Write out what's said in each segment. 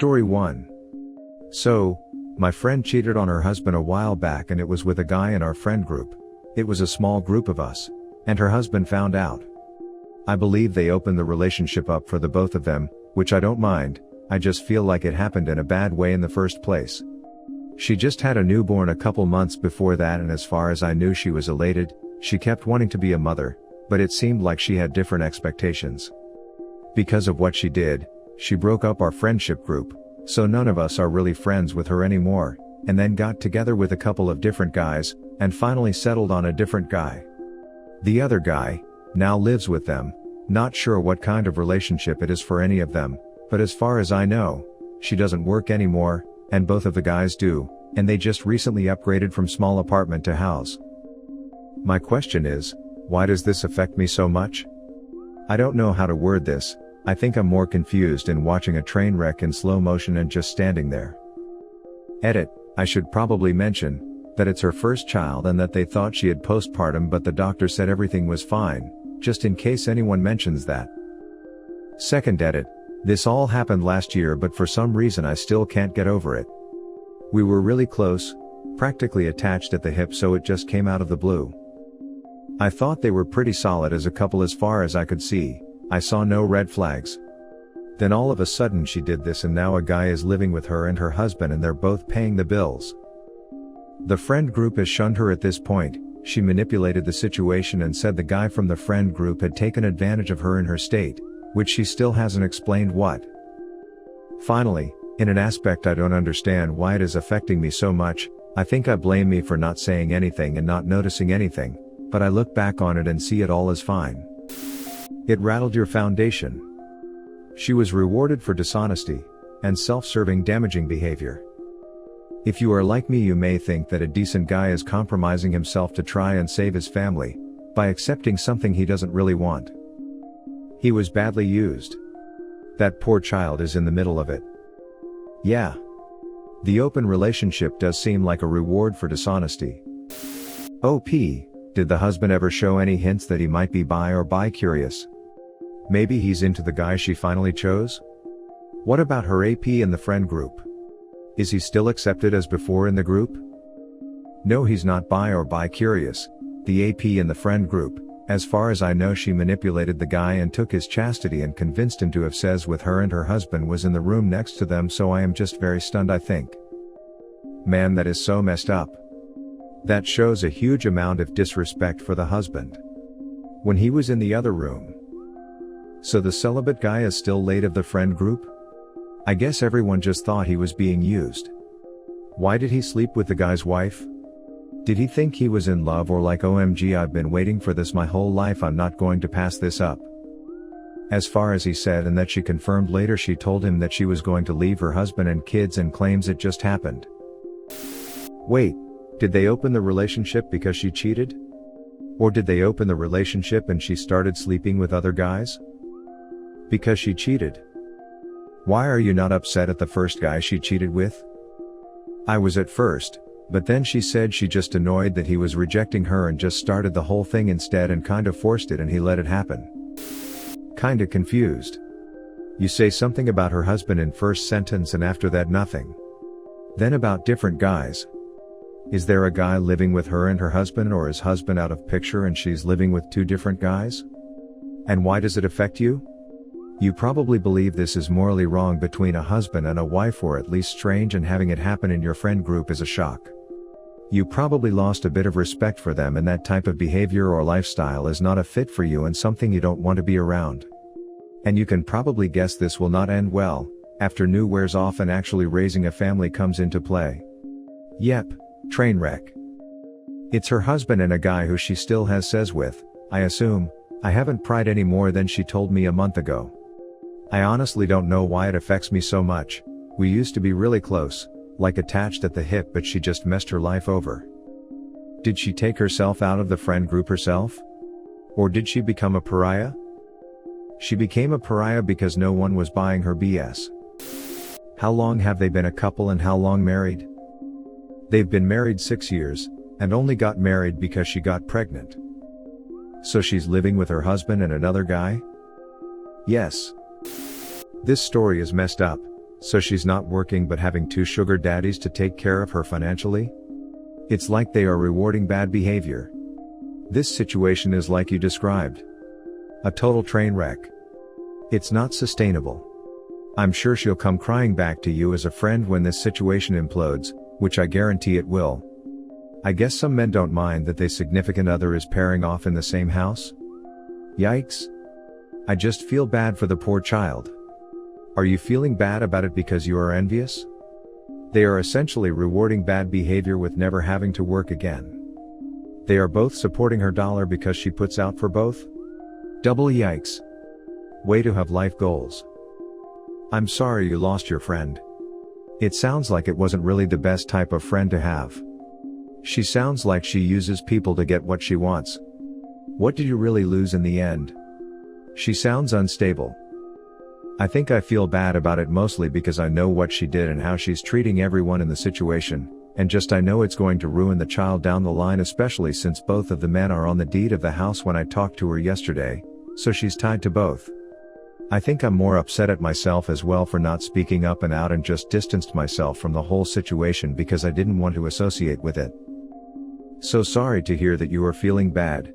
Story 1. So, my friend cheated on her husband a while back, and it was with a guy in our friend group. It was a small group of us, and her husband found out. I believe they opened the relationship up for the both of them, which I don't mind. I just feel like it happened in a bad way in the first place. She just had a newborn a couple months before that, and as far as I knew, she was elated. She kept wanting to be a mother, but it seemed like she had different expectations. Because of what she did, she broke up our friendship group, so none of us are really friends with her anymore, and then got together with a couple of different guys, and finally settled on a different guy. The other guy now lives with them. Not sure what kind of relationship it is for any of them, but as far as I know, she doesn't work anymore, and both of the guys do, and they just recently upgraded from small apartment to house. My question is, why does this affect me so much? I don't know how to word this. I think I'm more confused in watching a train wreck in slow motion and just standing there. Edit, I should probably mention that it's her first child and that they thought she had postpartum, but the doctor said everything was fine, just in case anyone mentions that. Second edit, this all happened last year, but for some reason I still can't get over it. We were really close, practically attached at the hip, so it just came out of the blue. I thought they were pretty solid as a couple as far as I could see. I saw no red flags. Then all of a sudden she did this, and now a guy is living with her and her husband, and they're both paying the bills. The friend group has shunned her at this point. She manipulated the situation and said the guy from the friend group had taken advantage of her in her state, which she still hasn't explained what. Finally, in an aspect I don't understand why it is affecting me so much, I think I blame me for not saying anything and not noticing anything, but I look back on it and see it all as fine. It rattled your foundation. She was rewarded for dishonesty and self-serving, damaging behavior. If you are like me, you may think that a decent guy is compromising himself to try and save his family by accepting something he doesn't really want. He was badly used. That poor child is in the middle of it. Yeah. The open relationship does seem like a reward for dishonesty. OP, did the husband ever show any hints that he might be bi or bi-curious? Maybe he's into the guy she finally chose? What about her AP in the friend group? Is he still accepted as before in the group? No, he's not bi or bi-curious. The AP in the friend group, as far as I know, she manipulated the guy and took his chastity and convinced him to have sex with her, and her husband was in the room next to them, so I am just very stunned, I think. Man, that is so messed up. That shows a huge amount of disrespect for the husband. When he was in the other room. So the celibate guy is still late of the friend group? I guess everyone just thought he was being used. Why did he sleep with the guy's wife? Did he think he was in love, or like, OMG, I've been waiting for this my whole life, I'm not going to pass this up? As far as he said, and that she confirmed later, she told him that she was going to leave her husband and kids and claims it just happened. Wait, did they open the relationship because she cheated? Or did they open the relationship and she started sleeping with other guys? Because she cheated. Why are you not upset at the first guy she cheated with? I was at first, but then she said she just annoyed that he was rejecting her and just started the whole thing instead and kind of forced it, and he let it happen. Kinda confused. You say something about her husband in first sentence and after that nothing. Then about different guys. Is there a guy living with her and her husband, or is husband out of picture and she's living with two different guys? And why does it affect you? You probably believe this is morally wrong between a husband and a wife, or at least strange, and having it happen in your friend group is a shock. You probably lost a bit of respect for them, and that type of behavior or lifestyle is not a fit for you and something you don't want to be around. And you can probably guess this will not end well, after new wears off and actually raising a family comes into play. Yep, train wreck. It's her husband and a guy who she still has sex with, I assume. I haven't pried any more than she told me a month ago. I honestly don't know why it affects me so much. We used to be really close, like attached at the hip, but she just messed her life over. Did she take herself out of the friend group herself? Or did she become a pariah? She became a pariah because no one was buying her BS. How long have they been a couple, and how long married? They've been married 6 years, and only got married because she got pregnant. So she's living with her husband and another guy? Yes. This story is messed up, So she's not working but having two sugar daddies to take care of her financially? It's like they are rewarding bad behavior. This situation is like you described. A total train wreck. It's not sustainable. I'm sure she'll come crying back to you as a friend when this situation implodes, which I guarantee it will. I guess some men don't mind that their significant other is pairing off in the same house? Yikes. I just feel bad for the poor child. Are you feeling bad about it because you are envious? They are essentially rewarding bad behavior with never having to work again. They are both supporting her dollar because she puts out for both? Double yikes. Way to have life goals. I'm sorry you lost your friend. It sounds like it wasn't really the best type of friend to have. She sounds like she uses people to get what she wants. What did you really lose in the end? She sounds unstable. I think I feel bad about it mostly because I know what she did and how she's treating everyone in the situation, and just I know it's going to ruin the child down the line, especially since both of the men are on the deed of the house when I talked to her yesterday, so she's tied to both. I think I'm more upset at myself as well for not speaking up and out and just distanced myself from the whole situation because I didn't want to associate with it. So sorry to hear that you are feeling bad.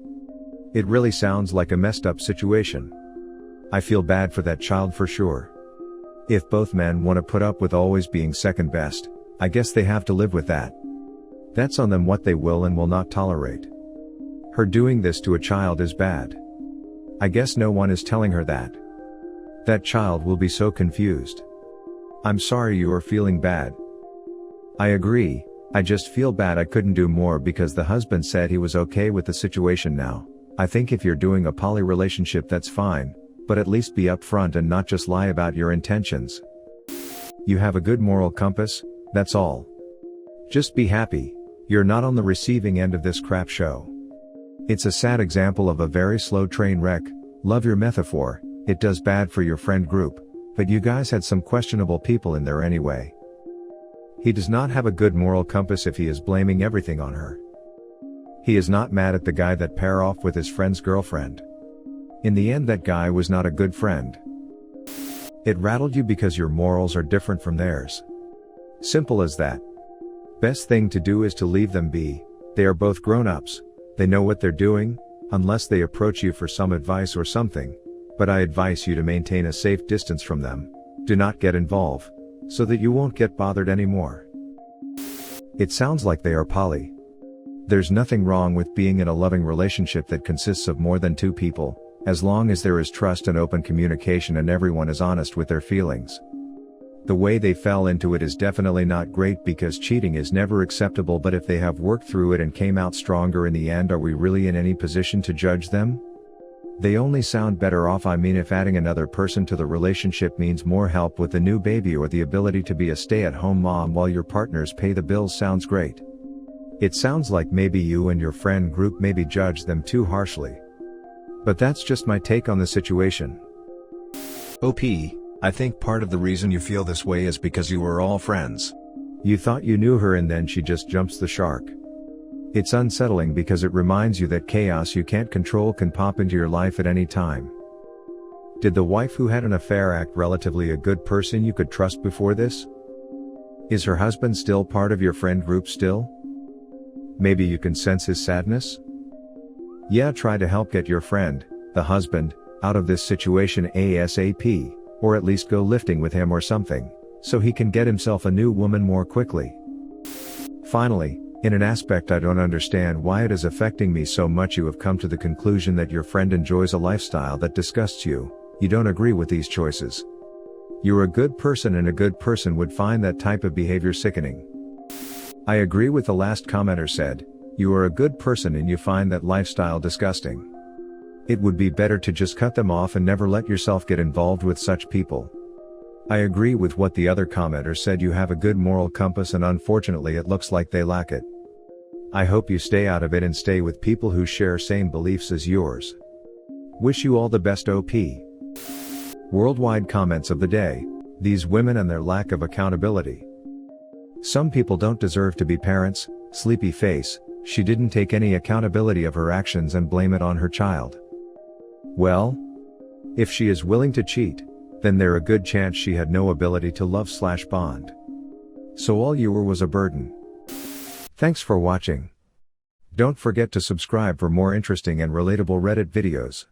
It really sounds like a messed up situation. I feel bad for that child for sure. If both men want to put up with always being second best, I guess they have to live with that. That's on them what they will and will not tolerate. Her doing this to a child is bad. I guess no one is telling her that. That child will be so confused. I'm sorry you are feeling bad. I agree, I just feel bad I couldn't do more because the husband said he was okay with the situation now. I think if you're doing a poly relationship that's fine, but at least be upfront and not just lie about your intentions. You have a good moral compass, that's all. Just be happy, you're not on the receiving end of this crap show. It's a sad example of a very slow train wreck. Love your metaphor. It does bad for your friend group, but you guys had some questionable people in there anyway. He does not have a good moral compass if he is blaming everything on her. He is not mad at the guy that pair off with his friend's girlfriend. In the end, that guy was not a good friend. It rattled you because your morals are different from theirs. Simple as that. Best thing to do is to leave them be. They are both grown-ups. They know what they're doing, unless they approach you for some advice or something. But I advise you to maintain a safe distance from them. Do not get involved, so that you won't get bothered anymore. It sounds like they are poly. There's nothing wrong with being in a loving relationship that consists of more than two people, as long as there is trust and open communication and everyone is honest with their feelings. The way they fell into it is definitely not great because cheating is never acceptable, but if they have worked through it and came out stronger in the end, are we really in any position to judge them? They only sound better off. I mean, if adding another person to the relationship means more help with the new baby or the ability to be a stay-at-home mom while your partners pay the bills, sounds great. It sounds like maybe you and your friend group maybe judge them too harshly. But that's just my take on the situation. OP, I think part of the reason you feel this way is because you were all friends. You thought you knew her and then she just jumps the shark. It's unsettling because it reminds you that chaos you can't control can pop into your life at any time. Did the wife who had an affair act relatively a good person you could trust before this? Is her husband still part of your friend group still? Maybe you can sense his sadness? Yeah, try to help get your friend, the husband, out of this situation ASAP, or at least go lifting with him or something, so he can get himself a new woman more quickly. Finally, in an aspect I don't understand why it is affecting me so much, you have come to the conclusion that your friend enjoys a lifestyle that disgusts you. You don't agree with these choices. You're a good person and a good person would find that type of behavior sickening. I agree with the last commenter said, you are a good person and you find that lifestyle disgusting. It would be better to just cut them off and never let yourself get involved with such people. I agree with what the other commenter said, you have a good moral compass and unfortunately it looks like they lack it. I hope you stay out of it and stay with people who share same beliefs as yours. Wish you all the best OP. Worldwide comments of the day, these women and their lack of accountability. Some people don't deserve to be parents, sleepy face, she didn't take any accountability of her actions and blame it on her child. Well, if she is willing to cheat, then there a good chance she had no ability to love/bond. So all you were was a burden. Thanks for watching. Don't forget to subscribe for more interesting and relatable Reddit videos.